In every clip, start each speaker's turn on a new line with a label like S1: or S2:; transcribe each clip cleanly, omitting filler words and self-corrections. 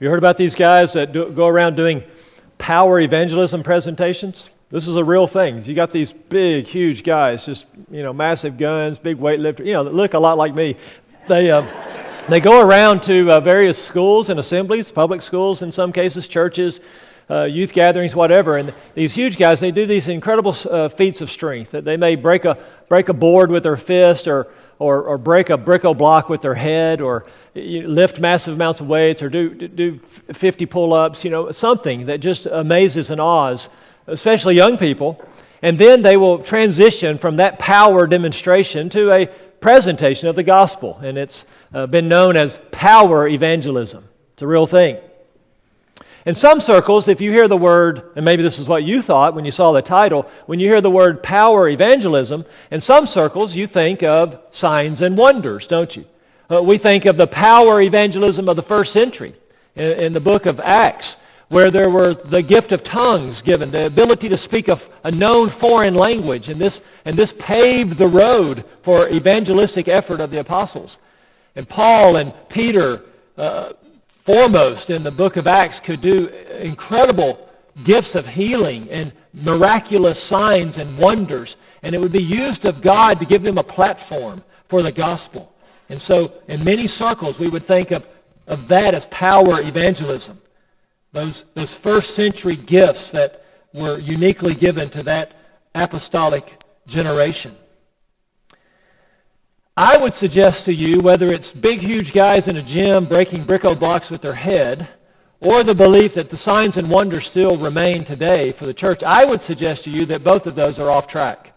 S1: you heard about these guys that go around doing power evangelism presentations? This is a real thing. You got these big, huge guys, just, massive guns, big weightlifters, that look a lot like me. They go around to various schools and assemblies, public schools in some cases, churches, youth gatherings, whatever. And these huge guys, they do these incredible feats of strength. That they may break a board with their fist, or break a Brico block with their head, or lift massive amounts of weights, or do 50 pull-ups. Something that just amazes and awes, especially young people. And then they will transition from that power demonstration to a presentation of the gospel, and it's been known as power evangelism. It's a real thing. In some circles, if you hear the word, and maybe this is what you thought when you saw the title, when you hear the word power evangelism, in some circles you think of signs and wonders, don't you? We think of the power evangelism of the first century in the book of Acts, where there were the gift of tongues given, the ability to speak a known foreign language, and this paved the road for evangelistic effort of the apostles. And Paul and Peter, foremost in the book of Acts, could do incredible gifts of healing and miraculous signs and wonders, and it would be used of God to give them a platform for the gospel. And so in many circles we would think of that as power evangelism. Those first century gifts that were uniquely given to that apostolic generation. I would suggest to you, whether it's big, huge guys in a gym breaking Brico blocks with their head, or the belief that the signs and wonders still remain today for the church, I would suggest to you that both of those are off track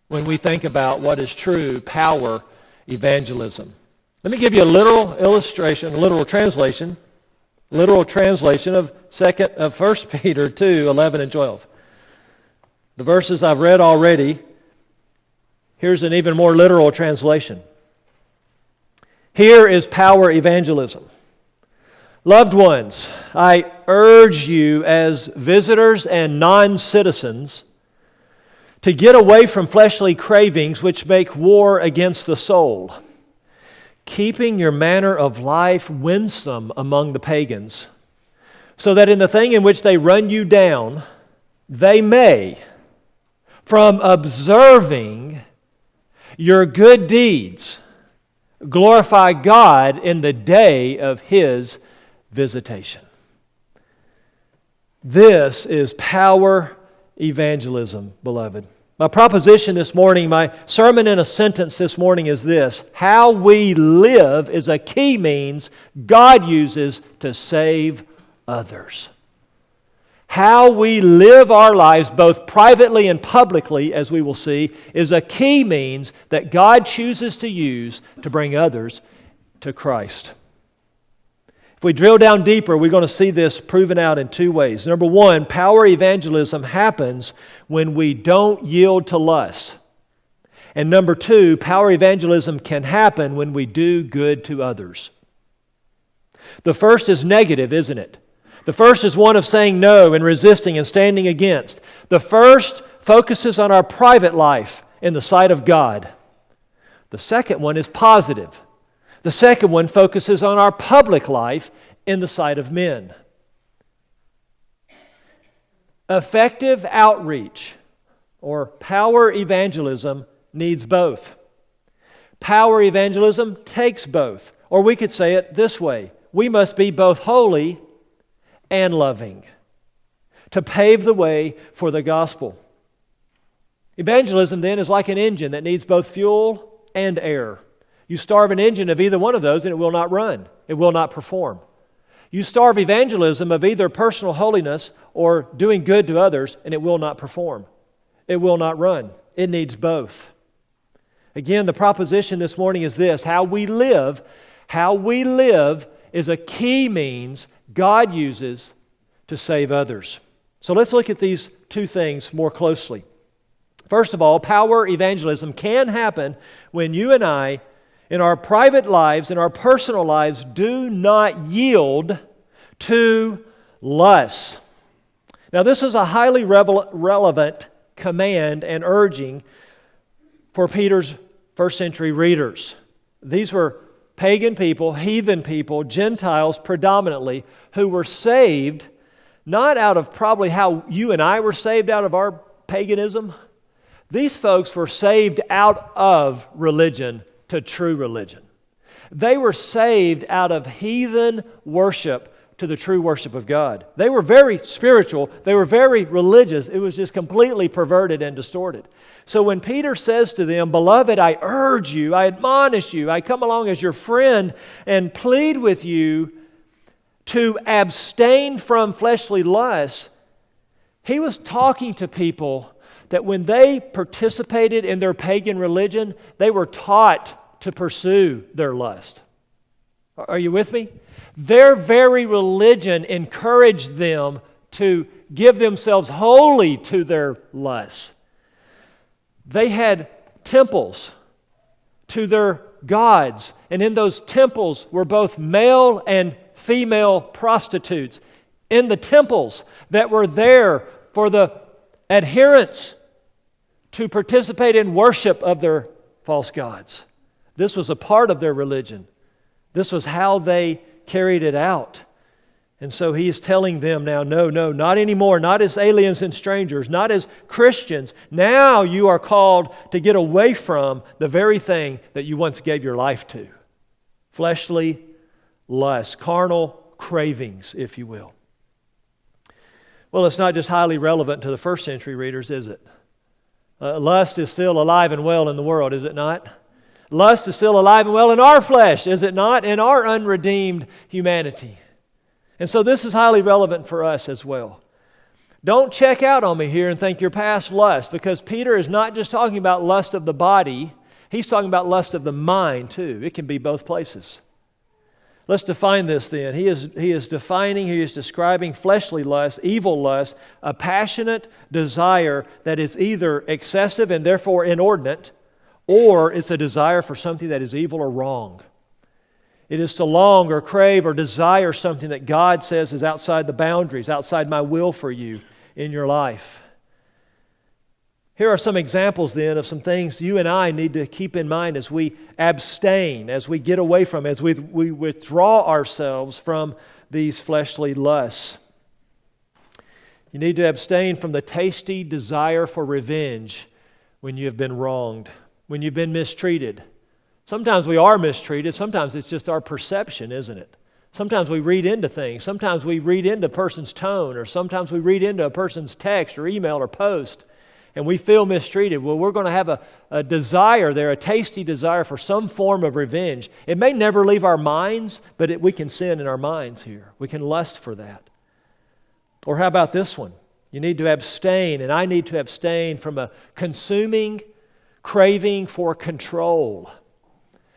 S1: when we think about what is true power evangelism. Let me give you a literal illustration, a literal translation of 1 Peter 2, 11 and 12. The verses I've read already. Here's an even more literal translation. Here is power evangelism. Loved ones, I urge you as visitors and non-citizens to get away from fleshly cravings which make war against the soul, keeping your manner of life winsome among the pagans, so that in the thing in which they run you down, they may, from observing your good deeds, glorify God in the day of His visitation. This is power evangelism, beloved. My proposition this morning, my sermon in a sentence this morning is this: how we live is a key means God uses to save others. How we live our lives, both privately and publicly, as we will see, is a key means that God chooses to use to bring others to Christ. If we drill down deeper, we're going to see this proven out in two ways. Number one, power evangelism happens when we don't yield to lust. And number two, power evangelism can happen when we do good to others. The first is negative, isn't it? The first is one of saying no and resisting and standing against. The first focuses on our private life in the sight of God. The second one is positive. The second one focuses on our public life in the sight of men. Effective outreach or power evangelism needs both. Power evangelism takes both. Or we could say it this way: we must be both holy and loving to pave the way for the gospel. Evangelism then is like an engine that needs both fuel and air. You starve an engine of either one of those and it will not run. It will not perform. You starve evangelism of either personal holiness or doing good to others and it will not perform. It will not run. It needs both. Again, the proposition this morning is this: how we live is a key means God uses to save others. So let's look at these two things more closely. First of all, power evangelism can happen when you and I, in our private lives, in our personal lives, do not yield to lust. Now, this was a highly relevant command and urging for Peter's first century readers. These were pagan people, heathen people, Gentiles predominantly, who were saved not out of probably how you and I were saved out of our paganism. These folks were saved out of religion to true religion. They were saved out of heathen worship to the true worship of God. They were very spiritual. They were very religious. It was just completely perverted and distorted. So when Peter says to them, "Beloved, I urge you, I admonish you, I come along as your friend and plead with you to abstain from fleshly lusts," he was talking to people that when they participated in their pagan religion, they were taught to pursue their lust. Are you with me? Their very religion encouraged them to give themselves wholly to their lusts. They had temples to their gods, and in those temples were both male and female prostitutes in the temples that were there for the adherents to participate in worship of their false gods. This was a part of their religion. This was how they carried it out. And so he is telling them now, no, not anymore, not as aliens and strangers, not as Christians. Now you are called to get away from the very thing that you once gave your life to. Fleshly lust, carnal cravings, if you will. Well, it's not just highly relevant to the first century readers, is it? Lust is still alive and well in the world, is it not? Lust is still alive and well in our flesh, is it not? In our unredeemed humanity. And so this is highly relevant for us as well. Don't check out on me here and think you're past lust, because Peter is not just talking about lust of the body, he's talking about lust of the mind too. It can be both places. Let's define this then. He is describing fleshly lust, evil lust, a passionate desire that is either excessive and therefore inordinate, or it's a desire for something that is evil or wrong. It is to long or crave or desire something that God says is outside the boundaries, outside my will for you in your life. Here are some examples then of some things you and I need to keep in mind as we abstain, as we get away from, as we withdraw ourselves from these fleshly lusts. You need to abstain from the tasty desire for revenge when you have been wronged, when you've been mistreated. Sometimes we are mistreated. Sometimes it's just our perception, isn't it? Sometimes we read into things. Sometimes we read into a person's tone, or sometimes we read into a person's text or email or post, and we feel mistreated. Well, we're going to have a desire there, a tasty desire for some form of revenge. It may never leave our minds, but we can sin in our minds here. We can lust for that. Or how about this one? You need to abstain, and I need to abstain from a consuming craving for control,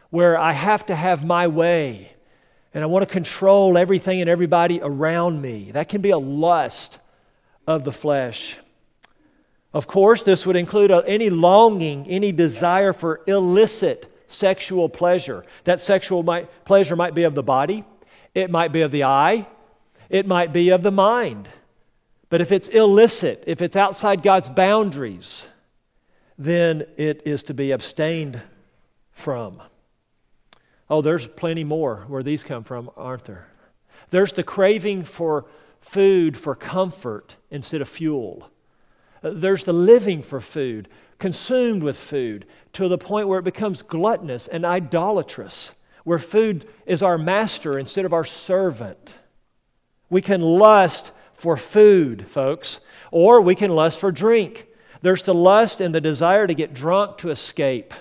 S1: where I have to have my way, and I want to control everything and everybody around me. That can be a lust of the flesh. Of course, this would include any longing, any desire for illicit sexual pleasure. That sexual pleasure might be of the body, it might be of the eye, it might be of the mind. But if it's illicit, if it's outside God's boundaries, then it is to be abstained from. Oh, there's plenty more where these come from, aren't there? There's the craving for food for comfort instead of fuel. There's the living for food, consumed with food, to the point where it becomes gluttonous and idolatrous, where food is our master instead of our servant. We can lust for food, folks, or we can lust for drink. There's the lust and the desire to get drunk to escape.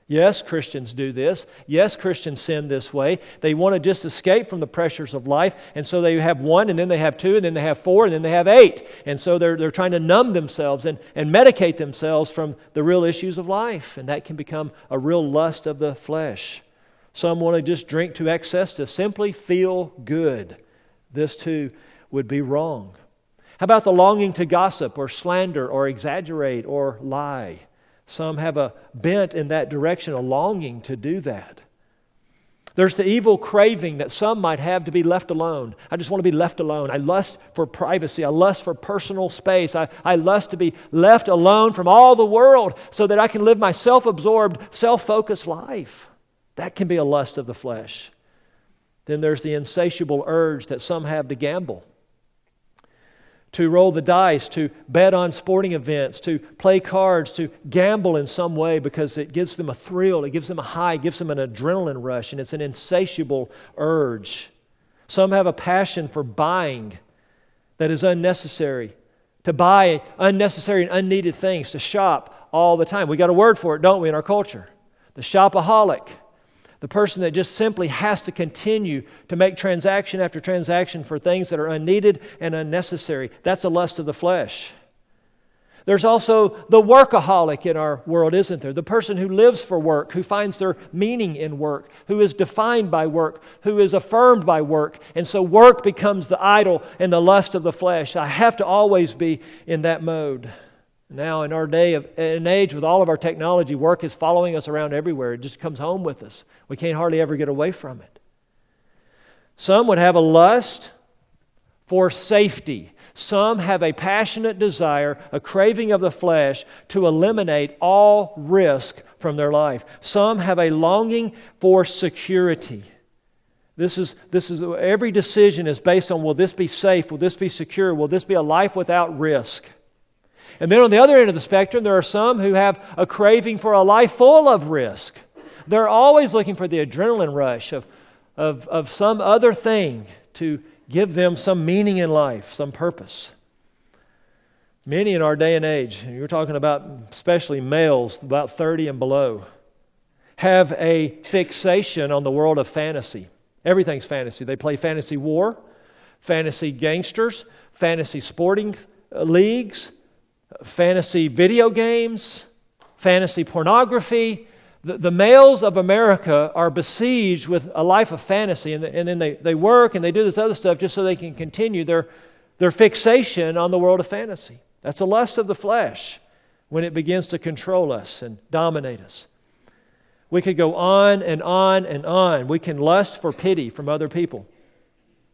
S1: Yes, Christians do this. Yes, Christians sin this way. They want to just escape from the pressures of life, and so they have one, and then they have two, and then they have four, and then they have eight. And so they're trying to numb themselves and medicate themselves from the real issues of life, and that can become a real lust of the flesh. Some want to just drink to excess to simply feel good. This too would be wrong. How about the longing to gossip or slander or exaggerate or lie? Some have a bent in that direction, a longing to do that. There's the evil craving that some might have to be left alone. I just want to be left alone. I lust for privacy. I lust for personal space. I lust to be left alone from all the world so that I can live my self-absorbed, self-focused life. That can be a lust of the flesh. Then there's the insatiable urge that some have to gamble, to roll the dice, to bet on sporting events, to play cards, to gamble in some way because it gives them a thrill, it gives them a high, it gives them an adrenaline rush, and it's an insatiable urge. Some have a passion for buying that is unnecessary, to buy unnecessary and unneeded things, to shop all the time. We got a word for it, don't we, in our culture? The shopaholic. The person that just simply has to continue to make transaction after transaction for things that are unneeded and unnecessary. That's a lust of the flesh. There's also the workaholic in our world, isn't there? The person who lives for work, who finds their meaning in work, who is defined by work, who is affirmed by work. And so work becomes the idol and the lust of the flesh. I have to always be in that mode. Now, in our day and age, with all of our technology, work is following us around everywhere. It just comes home with us. We can't hardly ever get away from it. Some would have a lust for safety. Some have a passionate desire, a craving of the flesh to eliminate all risk from their life. Some have a longing for security. This is every decision is based on, will this be safe? Will this be secure? Will this be a life without risk? And then on the other end of the spectrum, there are some who have a craving for a life full of risk. They're always looking for the adrenaline rush of some other thing to give them some meaning in life, some purpose. Many in our day and age, and you're talking about especially males, about 30 and below, have a fixation on the world of fantasy. Everything's fantasy. They play fantasy war, fantasy gangsters, fantasy sporting leagues, fantasy video games, fantasy pornography. The males of America are besieged with a life of fantasy, and then they work and they do this other stuff just so they can continue their fixation on the world of fantasy. That's a lust of the flesh when it begins to control us and dominate us. We could go on and on and on. We can lust for pity from other people.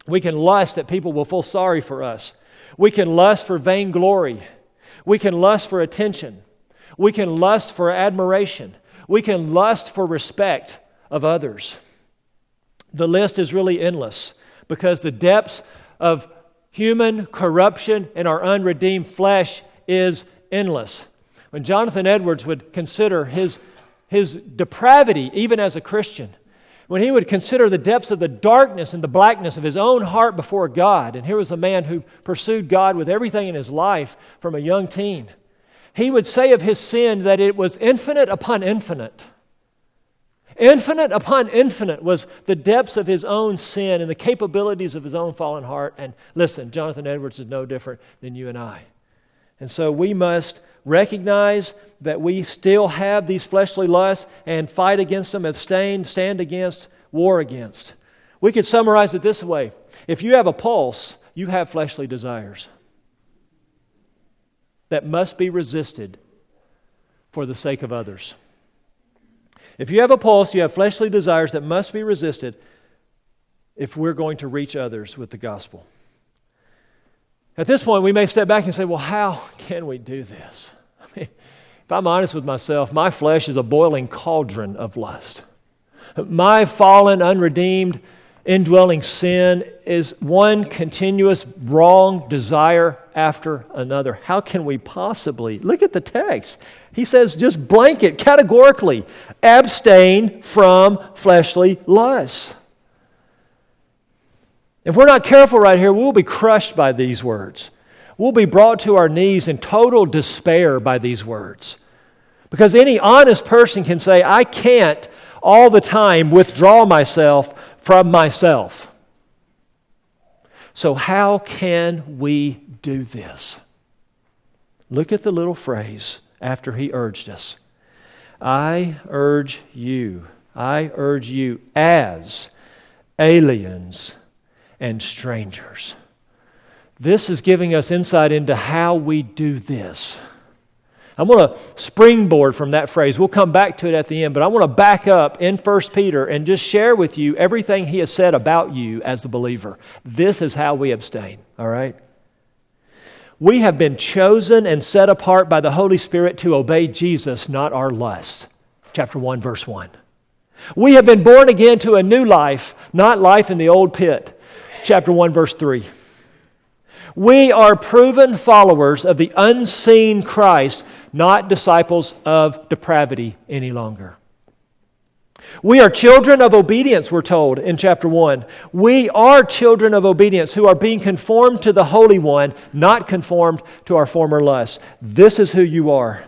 S1: We can lust that people will feel sorry for us. We can lust for vainglory. We can lust for attention. We can lust for admiration. We can lust for respect of others. The list is really endless because the depths of human corruption in our unredeemed flesh is endless. When Jonathan Edwards would consider his depravity, even as a Christian, when he would consider the depths of the darkness and the blackness of his own heart before God, and here was a man who pursued God with everything in his life from a young teen, he would say of his sin that it was infinite upon infinite. Infinite upon infinite was the depths of his own sin and the capabilities of his own fallen heart. And listen, Jonathan Edwards is no different than you and I. And so we must recognize that we still have these fleshly lusts and fight against them, abstain, stand against, war against. We could summarize it this way. If you have a pulse, you have fleshly desires that must be resisted for the sake of others. If you have a pulse, you have fleshly desires that must be resisted if we're going to reach others with the gospel. At this point, we may step back and say, well, how can we do this? I mean, if I'm honest with myself, my flesh is a boiling cauldron of lust. My fallen, unredeemed, indwelling sin is one continuous wrong desire after another. How can we possibly? Look at the text. He says just blanket, categorically, abstain from fleshly lusts. If we're not careful right here, we'll be crushed by these words. We'll be brought to our knees in total despair by these words. Because any honest person can say, I can't all the time withdraw myself from myself. So how can we do this? Look at the little phrase after he urged us. I urge you as aliens and strangers. This is giving us insight into how we do this. I'm going to springboard from that phrase. We'll come back to it at the end, but I want to back up in 1 Peter and just share with you everything he has said about you as a believer. This is how we abstain, all right? We have been chosen and set apart by the Holy Spirit to obey Jesus, not our lust. Chapter 1, verse 1. We have been born again to a new life, not life in the old pit. Chapter 1, verse 3. We are proven followers of the unseen Christ, not disciples of depravity any longer. We are children of obedience, we're told in chapter 1. We are children of obedience who are being conformed to the Holy One, not conformed to our former lusts. This is who you are.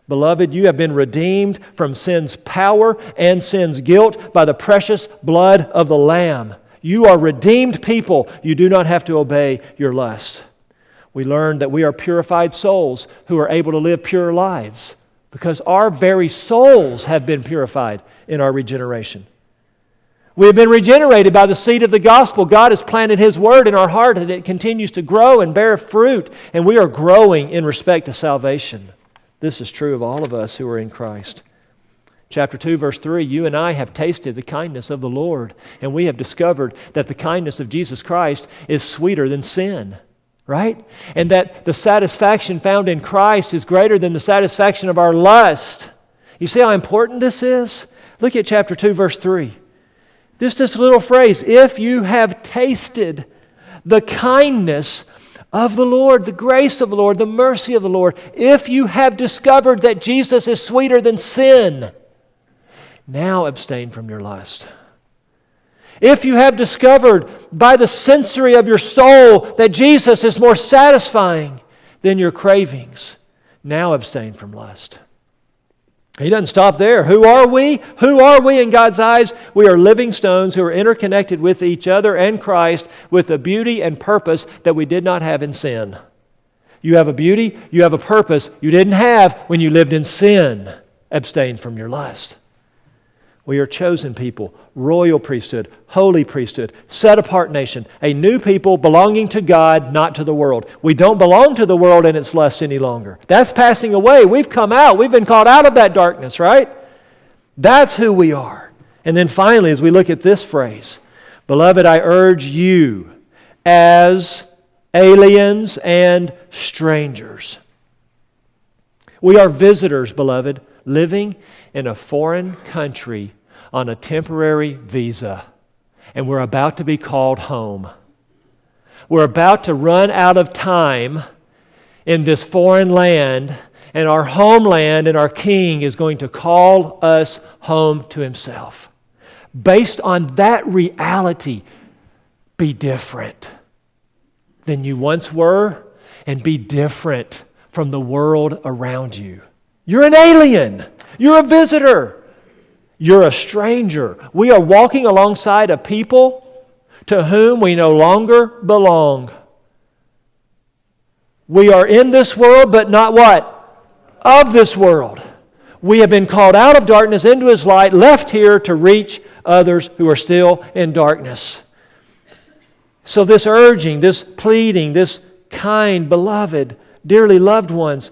S1: Beloved, you have been redeemed from sin's power and sin's guilt by the precious blood of the Lamb. You are redeemed people. You do not have to obey your lusts. We learn that we are purified souls who are able to live pure lives because our very souls have been purified in our regeneration. We have been regenerated by the seed of the gospel. God has planted His Word in our heart and it continues to grow and bear fruit, and we are growing in respect to salvation. This is true of all of us who are in Christ. Chapter 2, verse 3, you and I have tasted the kindness of the Lord, and we have discovered that the kindness of Jesus Christ is sweeter than sin, right? And that the satisfaction found in Christ is greater than the satisfaction of our lust. You see how important this is? Look at chapter 2, verse 3. Just this little phrase, if you have tasted the kindness of the Lord, the grace of the Lord, the mercy of the Lord, if you have discovered that Jesus is sweeter than sin, now abstain from your lust. If you have discovered by the sensory of your soul that Jesus is more satisfying than your cravings, now abstain from lust. He doesn't stop there. Who are we? Who are we in God's eyes? We are living stones who are interconnected with each other and Christ with a beauty and purpose that we did not have in sin. You have a beauty, you have a purpose you didn't have when you lived in sin. Abstain from your lust. We are chosen people, royal priesthood, holy priesthood, set-apart nation, a new people belonging to God, not to the world. We don't belong to the world and its lust any longer. That's passing away. We've come out. We've been called out of that darkness, right? That's who we are. And then finally, as we look at this phrase, beloved, I urge you as aliens and strangers. We are visitors, beloved, living in a foreign country on a temporary visa, and we're about to be called home. We're about to run out of time in this foreign land, and our homeland and our King is going to call us home to Himself. Based on that reality, be different than you once were, and be different from the world around you. You're an alien. You're a visitor. You're a stranger. We are walking alongside a people to whom we no longer belong. We are in this world, but not what? Of this world. We have been called out of darkness into His light, left here to reach others who are still in darkness. So this urging, this pleading, this kind, beloved, dearly loved ones,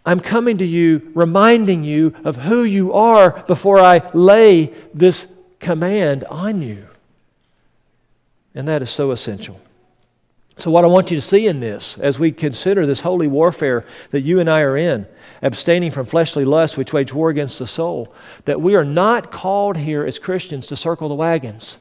S1: I'm coming to you, reminding you of who you are before I lay this command on you. And that is so essential. So what I want you to see in this, as we consider this holy warfare that you and I are in, abstaining from fleshly lusts which wage war against the soul, that we are not called here as Christians to circle the wagons.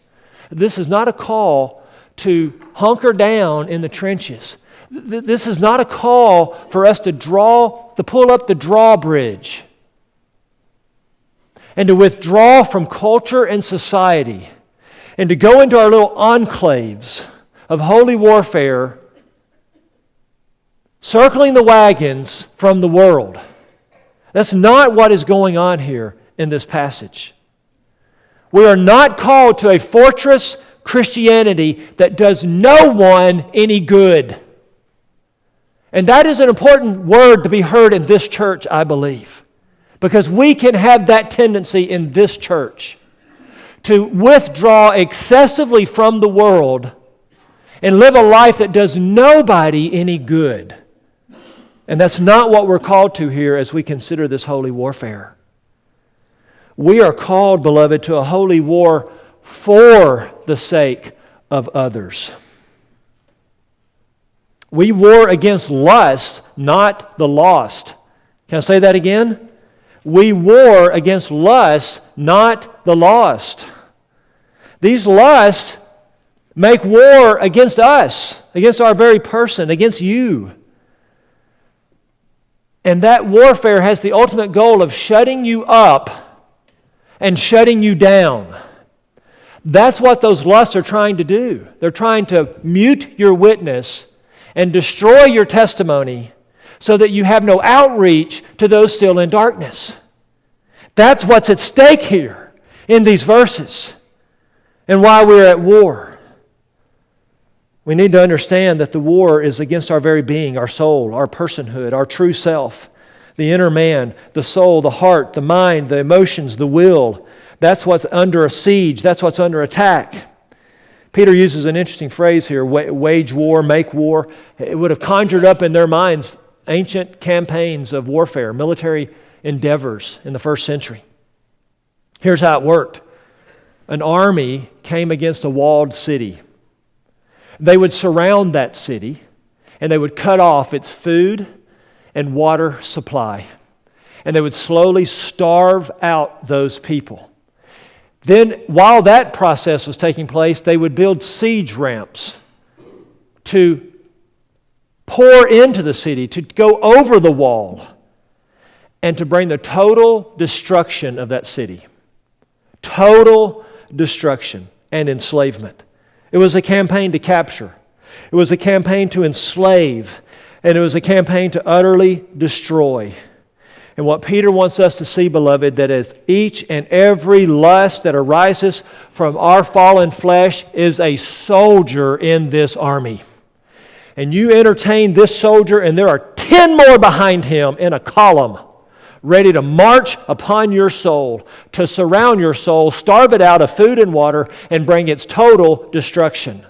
S1: This is not a call to hunker down in the trenches. This is not a call for us to pull up the drawbridge and to withdraw from culture and society and to go into our little enclaves of holy warfare, circling the wagons from the world. That's not what is going on here in this passage. We are not called to a fortress Christianity that does no one any good. And that is an important word to be heard in this church, I believe. Because we can have that tendency in this church to withdraw excessively from the world and live a life that does nobody any good. And that's not what we're called to here as we consider this holy warfare. We are called, beloved, to a holy war for the sake of others. We war against lust, not the lost. Can I say that again? We war against lusts, not the lost. These lusts make war against us, against our very person, against you. And that warfare has the ultimate goal of shutting you up and shutting you down. That's what those lusts are trying to do. They're trying to mute your witness and destroy your testimony so that you have no outreach to those still in darkness. That's what's at stake here in these verses and why we're at war. We need to understand that the war is against our very being, our soul, our personhood, our true self, the inner man, the soul, the heart, the mind, the emotions, the will. That's what's under a siege. That's what's under attack. Peter uses an interesting phrase here, wage war, make war. It would have conjured up in their minds ancient campaigns of warfare, military endeavors in the first century. Here's how it worked. An army came against a walled city. They would surround that city and they would cut off its food and water supply. And they would slowly starve out those people. Then, while that process was taking place, they would build siege ramps to pour into the city, to go over the wall, and to bring the total destruction of that city. Total destruction and enslavement. It was a campaign to capture. It was a campaign to enslave. And it was a campaign to utterly destroy. And what Peter wants us to see, beloved, that is each and every lust that arises from our fallen flesh is a soldier in this army. And you entertain this soldier, and there are 10 more behind him in a column, ready to march upon your soul, to surround your soul, starve it out of food and water, and bring its total destruction.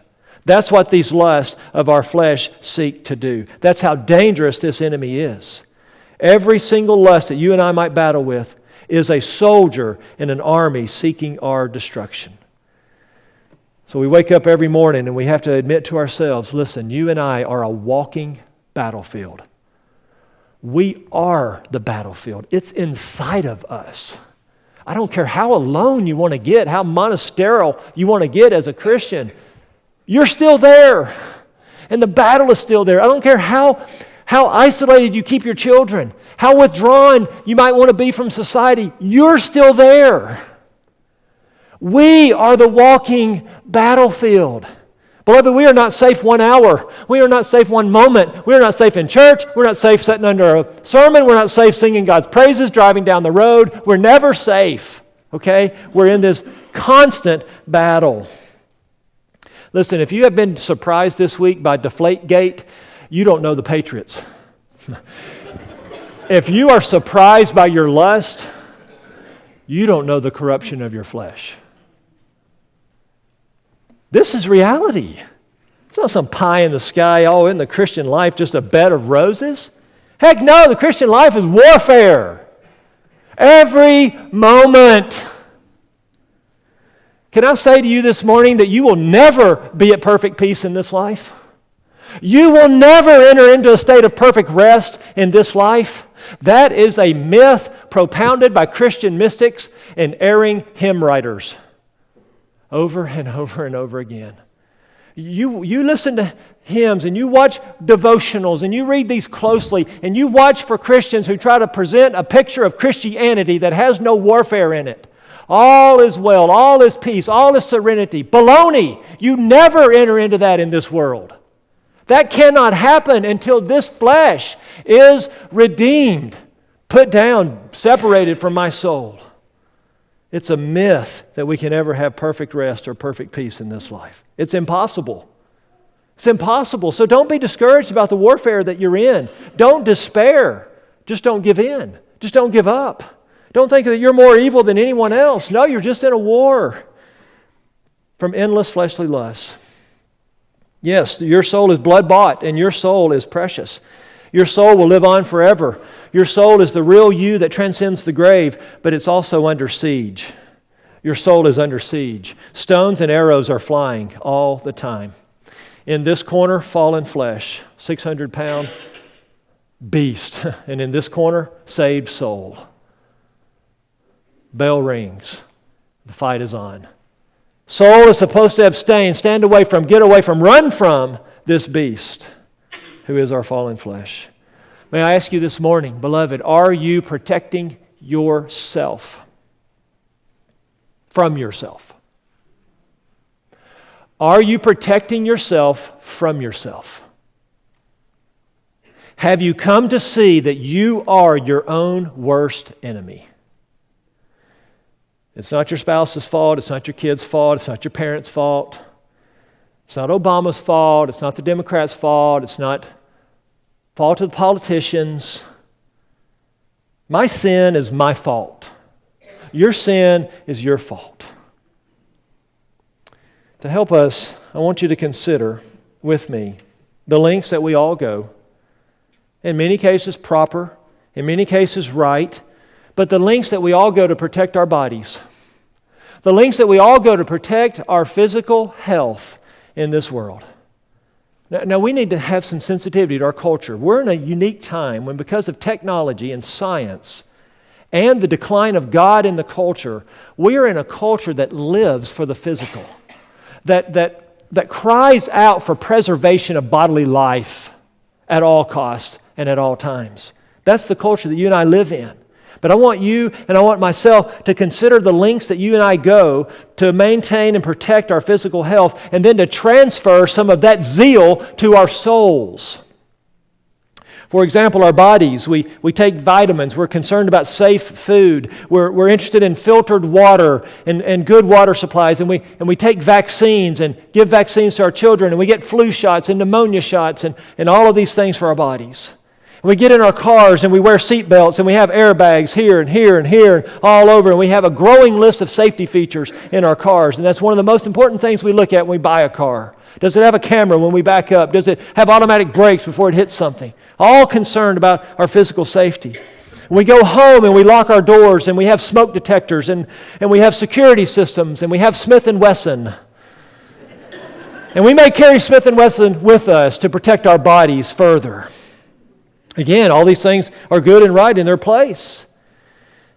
S1: That's what these lusts of our flesh seek to do. That's how dangerous this enemy is. Every single lust that you and I might battle with is a soldier in an army seeking our destruction. So we wake up every morning and we have to admit to ourselves, listen, you and I are a walking battlefield. We are the battlefield. It's inside of us. I don't care how alone you want to get, how monasterial you want to get as a Christian. You're still there. And the battle is still there. I don't care how isolated you keep your children, how withdrawn you might want to be from society. You're still there. We are the walking battlefield. Beloved, we are not safe 1 hour. We are not safe 1 moment. We are not safe in church. We're not safe sitting under a sermon. We're not safe singing God's praises, driving down the road. We're never safe, okay? We're in this constant battle. Listen, if you have been surprised this week by Deflategate, you don't know the Patriots. If you are surprised by your lust, you don't know the corruption of your flesh. This is reality. It's not some pie in the sky, oh, in the Christian life, just a bed of roses. Heck no, the Christian life is warfare. Every moment. Can I say to you this morning that you will never be at perfect peace in this life? You will never enter into a state of perfect rest in this life. That is a myth propounded by Christian mystics and erring hymn writers over and over and over again. You listen to hymns and you watch devotionals and you read these closely and you watch for Christians who try to present a picture of Christianity that has no warfare in it. All is well, all is peace, all is serenity. Baloney! You never enter into that in this world. That cannot happen until this flesh is redeemed, put down, separated from my soul. It's a myth that we can ever have perfect rest or perfect peace in this life. It's impossible. It's impossible. So don't be discouraged about the warfare that you're in. Don't despair. Just don't give in. Just don't give up. Don't think that you're more evil than anyone else. No, you're just in a war from endless fleshly lusts. Yes, your soul is blood-bought and your soul is precious. Your soul will live on forever. Your soul is the real you that transcends the grave, but it's also under siege. Your soul is under siege. Stones and arrows are flying all the time. In this corner, fallen flesh, 600-pound beast. And in this corner, saved soul. bell rings. The fight is on. Soul is supposed to abstain, stand away from, get away from, run from this beast who is our fallen flesh. May I ask you this morning, beloved, are you protecting yourself from yourself? Are you protecting yourself from yourself? Have you come to see that you are your own worst enemy? It's not your spouse's fault. It's not your kid's fault. It's not your parents' fault. It's not Obama's fault. It's not the Democrats' fault. It's not fault of the politicians. My sin is my fault. Your sin is your fault. To help us, I want you to consider with me the lengths that we all go. In many cases proper, in many cases right, but the lengths that we all go to protect our bodies. The lengths that we all go to protect our physical health in this world. Now we need to have some sensitivity to our culture. We're in a unique time when, because of technology and science and the decline of God in the culture, we are in a culture that lives for the physical, that cries out for preservation of bodily life at all costs and at all times. That's the culture that you and I live in. But I want you and I want myself to consider the lengths that you and I go to maintain and protect our physical health, and then to transfer some of that zeal to our souls. For example, our bodies, we take vitamins, we're concerned about safe food, we're interested in filtered water and good water supplies, and we take vaccines and give vaccines to our children, and we get flu shots and pneumonia shots and all of these things for our bodies. We get in our cars and we wear seat belts and we have airbags here and here and here and all over, and we have a growing list of safety features in our cars, and that's one of the most important things we look at when we buy a car. Does it have a camera when we back up? Does it have automatic brakes before it hits something? All concerned about our physical safety. We go home and we lock our doors, and we have smoke detectors, and we have security systems, and we have Smith & Wesson. And we may carry Smith & Wesson with us to protect our bodies further. Again, all these things are good and right in their place.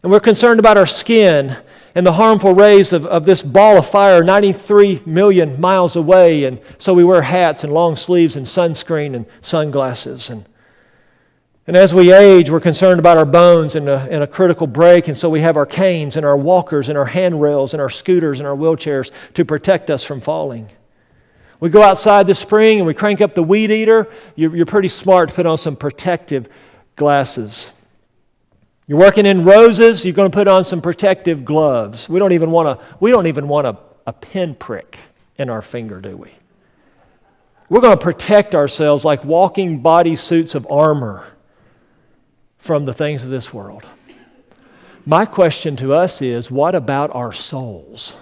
S1: And we're concerned about our skin and the harmful rays of this ball of fire 93 million miles away. And so we wear hats and long sleeves and sunscreen and sunglasses. And as we age, we're concerned about our bones and a critical break. And so we have our canes and our walkers and our handrails and our scooters and our wheelchairs to protect us from falling. We go outside this spring and we crank up the weed eater. You're pretty smart to put on some protective glasses. You're working in roses, you're going to put on some protective gloves. We don't even want a pinprick in our finger, do we? We're going to protect ourselves like walking body suits of armor from the things of this world. My question to us is, what about our souls?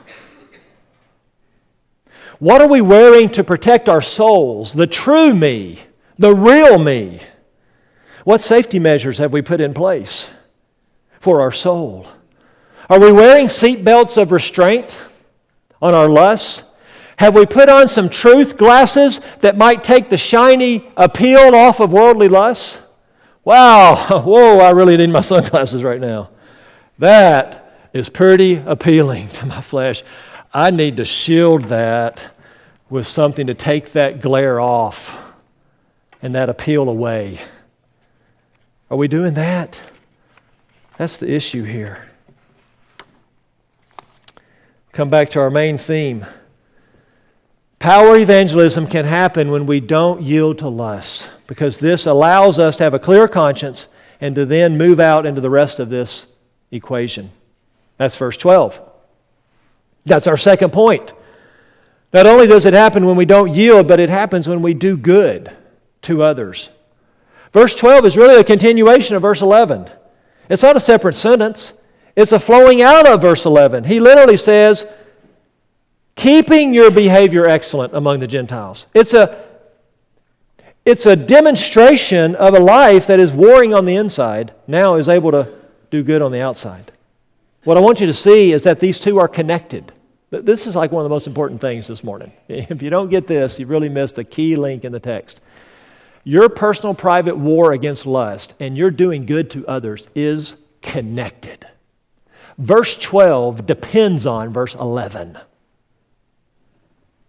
S1: What are we wearing to protect our souls, the true me, the real me? What safety measures have we put in place for our soul? Are we wearing seat belts of restraint on our lusts? Have we put on some truth glasses that might take the shiny appeal off of worldly lusts? Wow, whoa, I really need my sunglasses right now. That is pretty appealing to my flesh. I need to shield that with something to take that glare off and that appeal away. Are we doing that? That's the issue here. Come back to our main theme. Power evangelism can happen when we don't yield to lust, because this allows us to have a clear conscience and to then move out into the rest of this equation. That's verse 12. That's our second point. Not only does it happen when we don't yield, but it happens when we do good to others. Verse 12 is really a continuation of verse 11. It's not a separate sentence. It's a flowing out of verse 11. He literally says, keeping your behavior excellent among the Gentiles. It's a demonstration of a life that is warring on the inside, now is able to do good on the outside. What I want you to see is that these two are connected. This is like one of the most important things this morning. If you don't get this, you've really missed a key link in the text. Your personal private war against lust and your doing good to others is connected. Verse 12 depends on verse 11.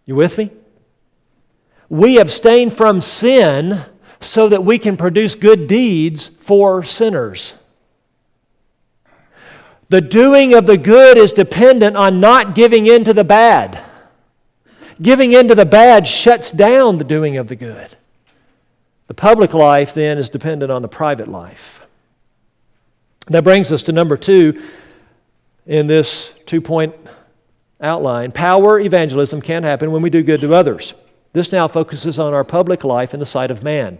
S1: You with me? We abstain from sin so that we can produce good deeds for sinners. The doing of the good is dependent on not giving in to the bad. Giving in to the bad shuts down the doing of the good. The public life then is dependent on the private life. That brings us to number 2 in this 2-point outline. Power evangelism can happen when we do good to others. This now focuses on our public life in the sight of man.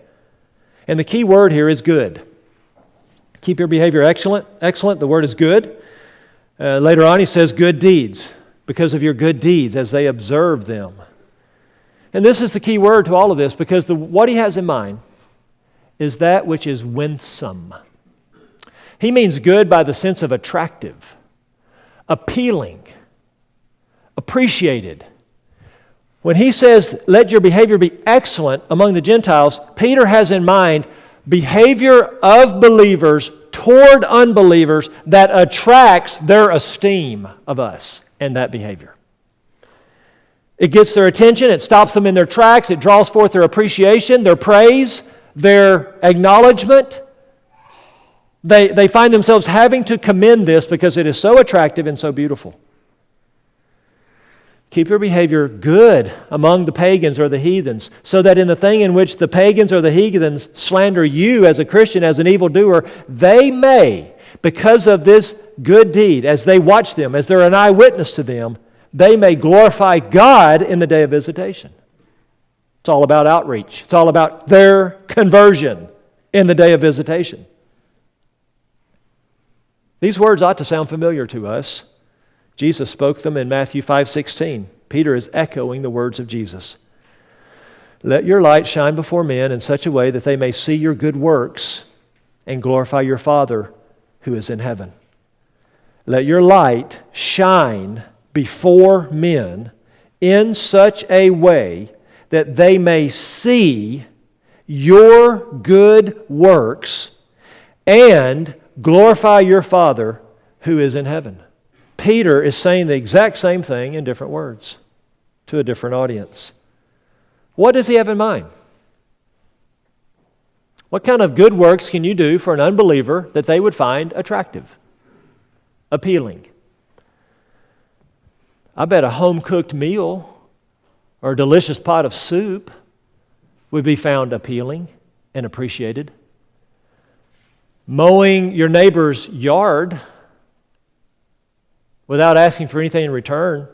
S1: And the key word here is good. Keep your behavior excellent. Excellent, the word is good. Later on he says good deeds, because of your good deeds as they observe them. And this is the key word to all of this, because what he has in mind is that which is winsome. He means good by the sense of attractive, appealing, appreciated. When he says, let your behavior be excellent among the Gentiles, Peter has in mind behavior of believers toward unbelievers that attracts their esteem of us and that behavior. It gets their attention, it stops them in their tracks, it draws forth their appreciation, their praise, their acknowledgement. They find themselves having to commend this because it is so attractive and so beautiful. Keep your behavior good among the pagans or the heathens, so that in the thing in which the pagans or the heathens slander you as a Christian, as an evildoer, they may, because of this good deed, as they watch them, as they're an eyewitness to them, they may glorify God in the day of visitation. It's all about outreach. It's all about their conversion in the day of visitation. These words ought to sound familiar to us. Jesus spoke them in Matthew 5:16. Peter is echoing the words of Jesus. Let your light shine before men in such a way that they may see your good works and glorify your Father who is in heaven. Let your light shine before men in such a way that they may see your good works and glorify your Father who is in heaven. Peter is saying the exact same thing in different words to a different audience. What does he have in mind? What kind of good works can you do for an unbeliever that they would find attractive, appealing? I bet a home-cooked meal or a delicious pot of soup would be found appealing and appreciated. Mowing your neighbor's yard without asking for anything in return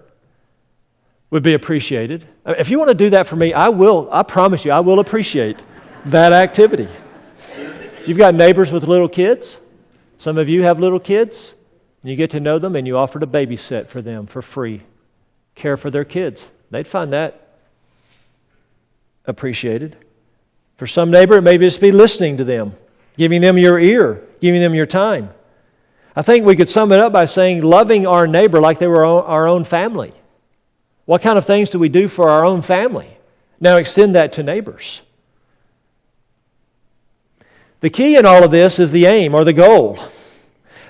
S1: would be appreciated. If you want to do that for me, I promise you, I will appreciate that activity. You've got neighbors with little kids. Some of you have little kids, and you get to know them, and you offer to babysit for them for free. Care for their kids. They'd find that appreciated. For some neighbor, it may just be listening to them, giving them your ear, giving them your time. I think we could sum it up by saying loving our neighbor like they were our own family. What kind of things do we do for our own family? Now extend that to neighbors. The key in all of this is the aim or the goal.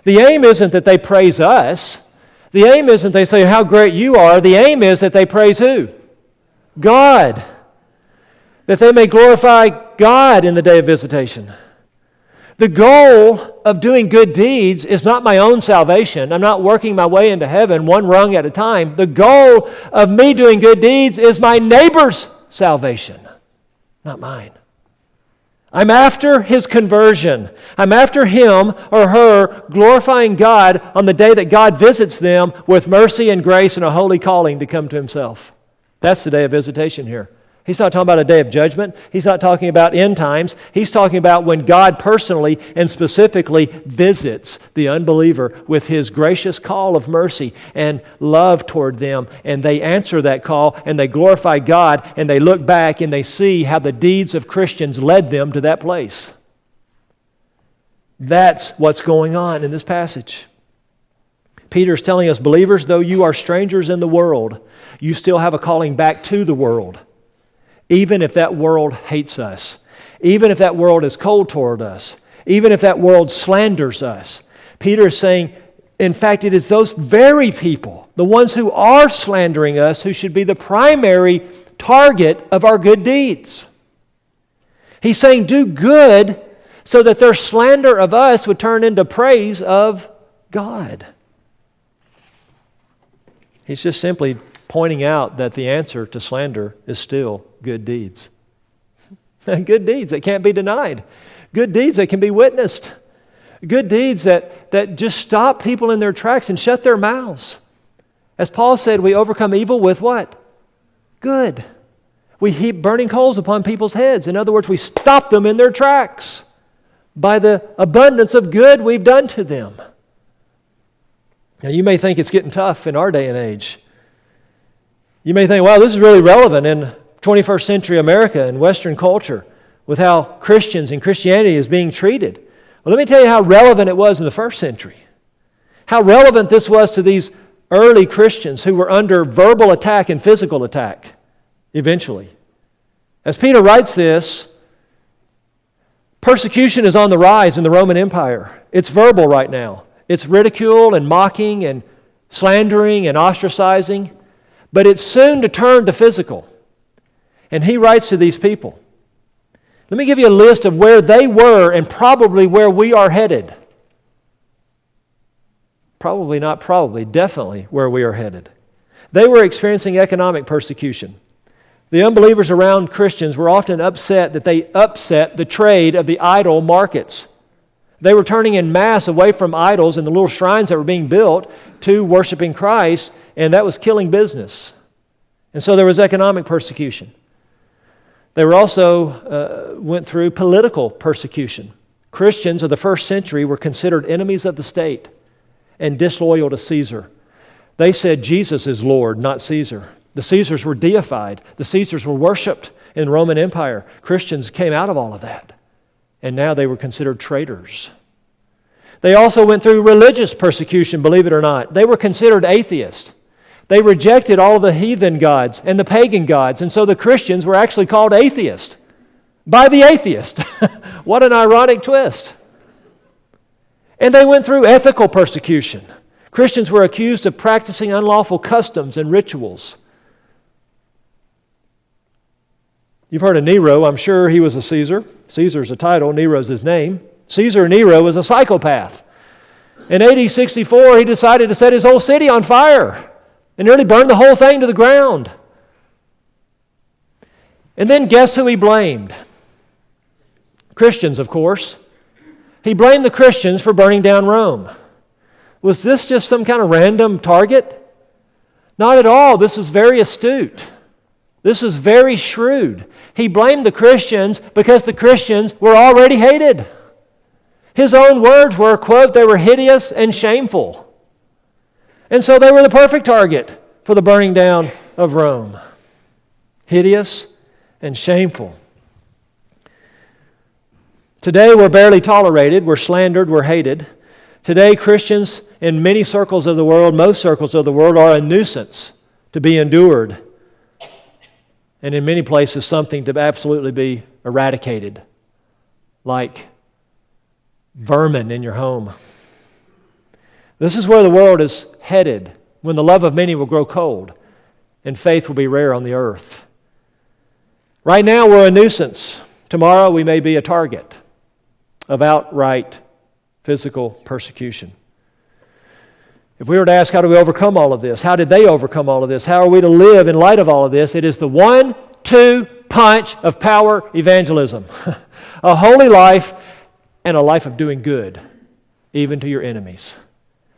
S1: The aim isn't that they praise us. The aim isn't they say how great you are. The aim is that they praise who? God. That they may glorify God in the day of visitation. The goal of doing good deeds is not my own salvation. I'm not working my way into heaven one rung at a time. The goal of me doing good deeds is my neighbor's salvation, not mine. I'm after his conversion. I'm after him or her glorifying God on the day that God visits them with mercy and grace and a holy calling to come to himself. That's the day of visitation here. He's not talking about a day of judgment. He's not talking about end times. He's talking about when God personally and specifically visits the unbeliever with his gracious call of mercy and love toward them. And they answer that call and they glorify God and they look back and they see how the deeds of Christians led them to that place. That's what's going on in this passage. Peter's telling us, believers, though you are strangers in the world, you still have a calling back to the world. Even if that world hates us, even if that world is cold toward us, even if that world slanders us. Peter is saying, In fact, it is those very people, the ones who are slandering us, who should be the primary target of our good deeds. He's saying, do good so that their slander of us would turn into praise of God. He's just simply pointing out that the answer to slander is still good deeds. Good deeds that can't be denied. Good deeds that can be witnessed. Good deeds that just stop people in their tracks and shut their mouths. As Paul said, we overcome evil with what? Good. We heap burning coals upon people's heads. In other words, we stop them in their tracks by the abundance of good we've done to them. Now, you may think it's getting tough in our day and age. You may think, wow, this is really relevant in 21st century America and Western culture with how Christians and Christianity is being treated. Well, let me tell you how relevant it was in the first century. How relevant this was to these early Christians who were under verbal attack and physical attack eventually. As Peter writes this, persecution is on the rise in the Roman Empire. It's verbal right now. It's ridicule and mocking and slandering and ostracizing. But it's soon to turn to physical. And he writes to these people. Let me give you a list of where they were and probably where we are headed. Probably not probably, definitely where we are headed. They were experiencing economic persecution. The unbelievers around Christians were often upset that they upset the trade of the idol markets. They were turning en masse away from idols and the little shrines that were being built to worshiping Christ, and that was killing business. And so there was economic persecution. They were also went through political persecution. Christians of the first century were considered enemies of the state and disloyal to Caesar. They said Jesus is Lord, not Caesar. The Caesars were deified. The Caesars were worshipped in the Roman Empire. Christians came out of all of that. And now they were considered traitors. They also went through religious persecution, believe it or not. They were considered atheists. They rejected all the heathen gods and the pagan gods, and so the Christians were actually called atheists by the atheist. What an ironic twist. And they went through ethical persecution. Christians were accused of practicing unlawful customs and rituals. You've heard of Nero. I'm sure he was a Caesar. Caesar's a title. Nero's his name. Caesar Nero was a psychopath. In AD 64, he decided to set his whole city on fire and nearly burned the whole thing to the ground. And then guess who he blamed? Christians, of course. He blamed the Christians for burning down Rome. Was this just some kind of random target? Not at all. This was very astute. This was very shrewd. He blamed the Christians because the Christians were already hated. His own words were, quote, they were hideous and shameful. And so they were the perfect target for the burning down of Rome. Hideous and shameful. Today we're barely tolerated, we're slandered, we're hated. Today Christians in many circles of the world, most circles of the world, are a nuisance to be endured. And in many places, something to absolutely be eradicated, like vermin in your home. This is where the world is headed, when the love of many will grow cold and faith will be rare on the earth. Right now, we're a nuisance. Tomorrow, we may be a target of outright physical persecution. If we were to ask, how do we overcome all of this? How did they overcome all of this? How are we to live in light of all of this? It is the 1-2 punch of power evangelism. A holy life and a life of doing good, even to your enemies.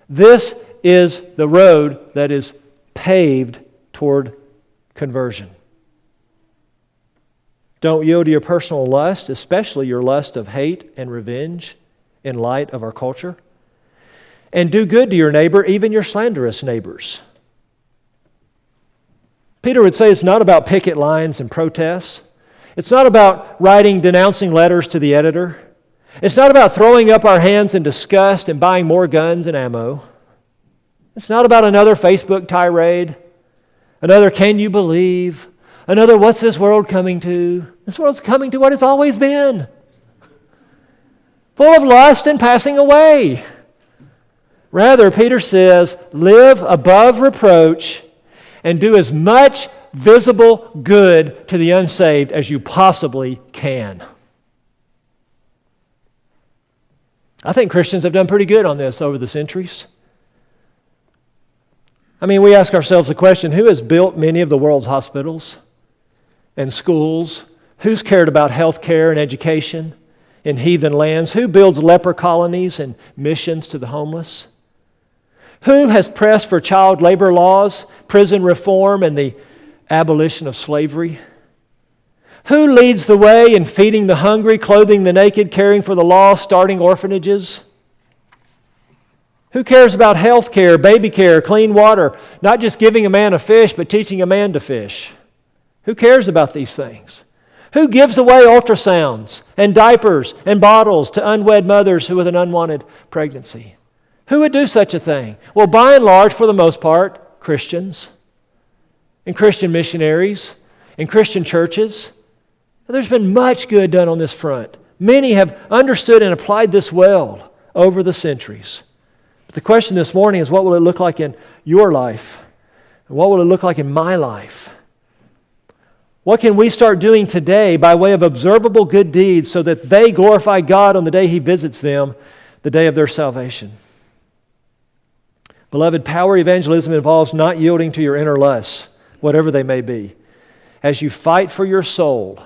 S1: This is the road that is paved toward conversion. Don't yield to your personal lust, especially your lust of hate and revenge in light of our culture. And do good to your neighbor, even your slanderous neighbors. Peter would say it's not about picket lines and protests. It's not about writing denouncing letters to the editor. It's not about throwing up our hands in disgust and buying more guns and ammo. It's not about another Facebook tirade, another can you believe, another what's this world coming to. This world's coming to what it's always been. Full of lust and passing away. Rather, Peter says, live above reproach and do as much visible good to the unsaved as you possibly can. I think Christians have done pretty good on this over the centuries. I mean, we ask ourselves the question, who has built many of the world's hospitals and schools? Who's cared about health care and education in heathen lands? Who builds leper colonies and missions to the homeless? Who has pressed for child labor laws, prison reform, and the abolition of slavery? Who leads the way in feeding the hungry, clothing the naked, caring for the lost, starting orphanages? Who cares about health care, baby care, clean water, not just giving a man a fish, but teaching a man to fish? Who cares about these things? Who gives away ultrasounds and diapers and bottles to unwed mothers who with an unwanted pregnancy? Who would do such a thing? Well, by and large, for the most part, Christians and Christian missionaries and Christian churches. There's been much good done on this front. Many have understood and applied this well over the centuries. But the question this morning is, what will it look like in your life? And what will it look like in my life? What can we start doing today by way of observable good deeds so that they glorify God on the day He visits them, the day of their salvation? Beloved, power evangelism involves not yielding to your inner lusts, whatever they may be. As you fight for your soul,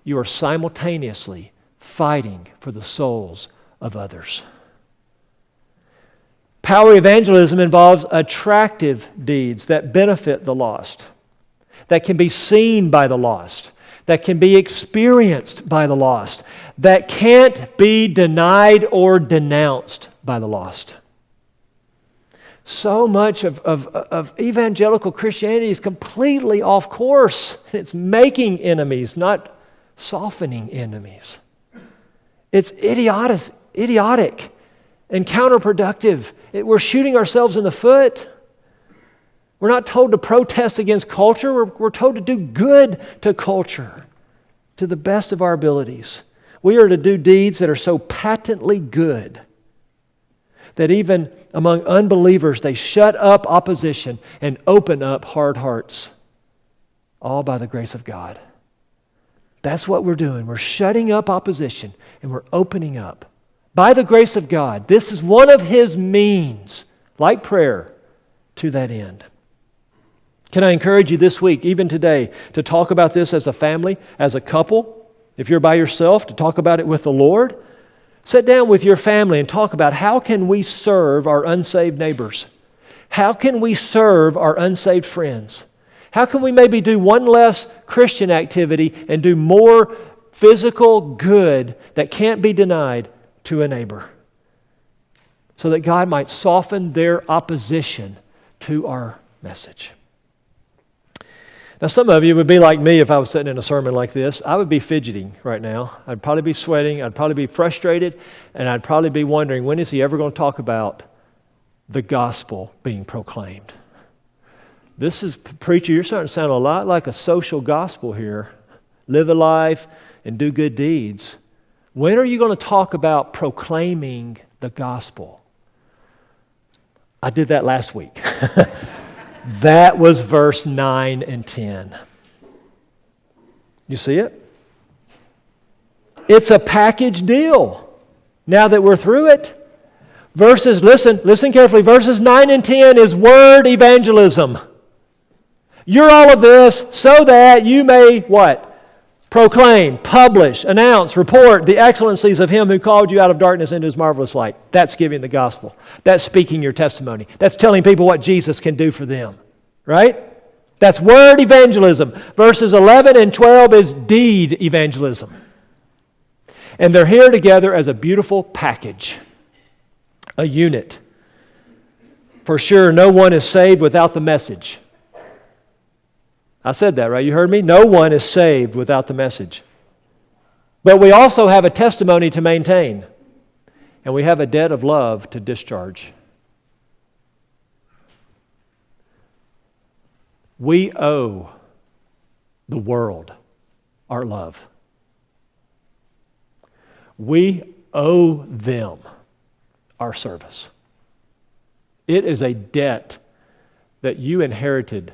S1: you are simultaneously fighting for the souls of others. Power evangelism involves attractive deeds that benefit the lost, that can be seen by the lost, that can be experienced by the lost, that can't be denied or denounced by the lost. So much of evangelical Christianity is completely off course. It's making enemies, not softening enemies. It's idiotic and counterproductive. We're shooting ourselves in the foot. We're not told to protest against culture. We're told to do good to culture to the best of our abilities. We are to do deeds that are so patently good that even among unbelievers, they shut up opposition and open up hard hearts, all by the grace of God. That's what we're doing. We're shutting up opposition and we're opening up. By the grace of God, this is one of His means, like prayer, to that end. Can I encourage you this week, even today, to talk about this as a family, as a couple? If you're by yourself, to talk about it with the Lord. Sit down with your family and talk about how can we serve our unsaved neighbors? How can we serve our unsaved friends? How can we maybe do one less Christian activity and do more physical good that can't be denied to a neighbor? So that God might soften their opposition to our message. Now, some of you would be like me if I was sitting in a sermon like this. I would be fidgeting right now. I'd probably be sweating. I'd probably be frustrated. And I'd probably be wondering, when is he ever going to talk about the gospel being proclaimed? This is, preacher, you're starting to sound a lot like a social gospel here. Live a life and do good deeds. When are you going to talk about proclaiming the gospel? I did that last week. That was verse 9 and 10. You see it? It's a package deal. Now that we're through it, listen carefully. Verses 9 and 10 is word evangelism. You're all of this so that you may what? Proclaim, publish, announce, report the excellencies of Him who called you out of darkness into His marvelous light. That's giving the gospel. That's speaking your testimony. That's telling people what Jesus can do for them. Right? That's word evangelism. Verses 11 and 12 is deed evangelism. And they're here together as a beautiful package, a unit. For sure, no one is saved without the message. I said that, right? You heard me? No one is saved without the message. But we also have a testimony to maintain. And we have a debt of love to discharge. We owe the world our love. We owe them our service. It is a debt that you inherited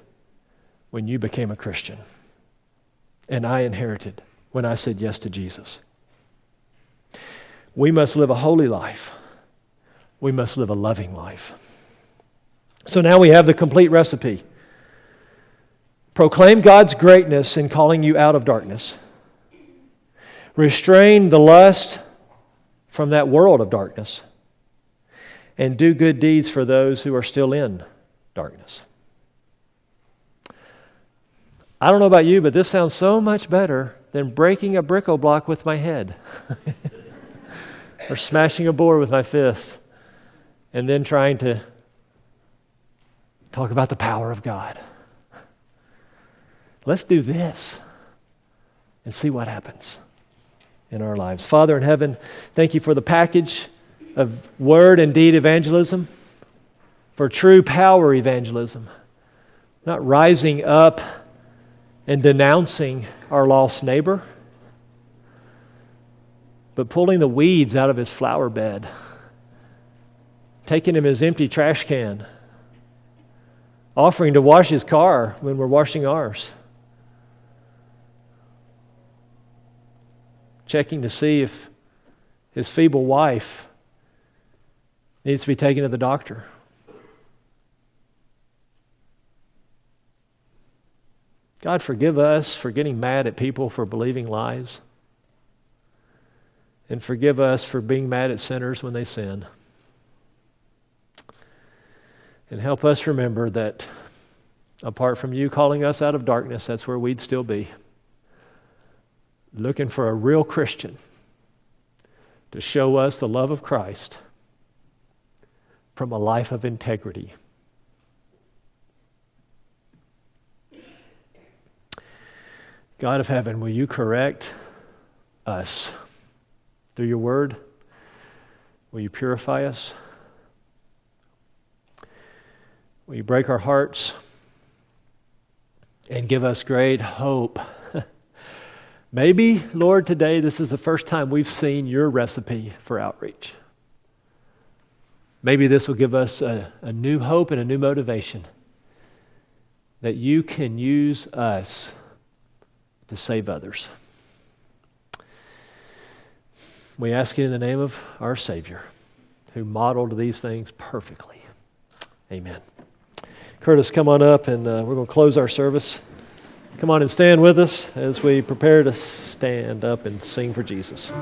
S1: when you became a Christian. And I inherited when I said yes to Jesus. We must live a holy life. We must live a loving life. So now we have the complete recipe. Proclaim God's greatness in calling you out of darkness. Restrain the lust from that world of darkness. And do good deeds for those who are still in darkness. I don't know about you, but this sounds so much better than breaking a Brico block with my head or smashing a board with my fist and then trying to talk about the power of God. Let's do this and see what happens in our lives. Father in heaven, thank you for the package of word and deed evangelism, for true power evangelism, not rising up and denouncing our lost neighbor, but pulling the weeds out of his flower bed, taking him his empty trash can, offering to wash his car when we're washing ours, checking to see if his feeble wife needs to be taken to the doctor. God, forgive us for getting mad at people for believing lies. And forgive us for being mad at sinners when they sin. And help us remember that apart from you calling us out of darkness, that's where we'd still be. Looking for a real Christian to show us the love of Christ from a life of integrity. God of heaven, will you correct us through your word? Will you purify us? Will you break our hearts and give us great hope? Maybe, Lord, today this is the first time we've seen your recipe for outreach. Maybe this will give us a new hope and a new motivation that you can use us to save others. We ask it in the name of our Savior, who modeled these things perfectly. Amen. Curtis, come on up, and we're going to close our service. Come on and stand with us as we prepare to stand up and sing for Jesus.